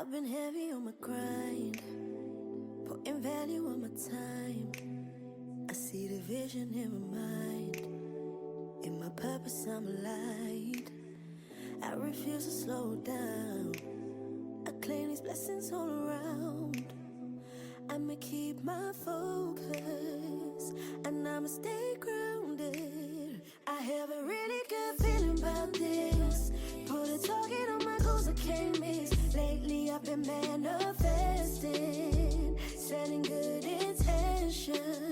I've been heavy on my grind, putting value on my time. I see the vision in my mind, in my purpose I'm aligned. I refuse to slow down, I claim these blessings all around. I'ma keep my focus, and I'ma stay grounded. I have a really good feeling about this. Put a target on my goals, I can't miss. Lately I've been manifesting, setting good intentions.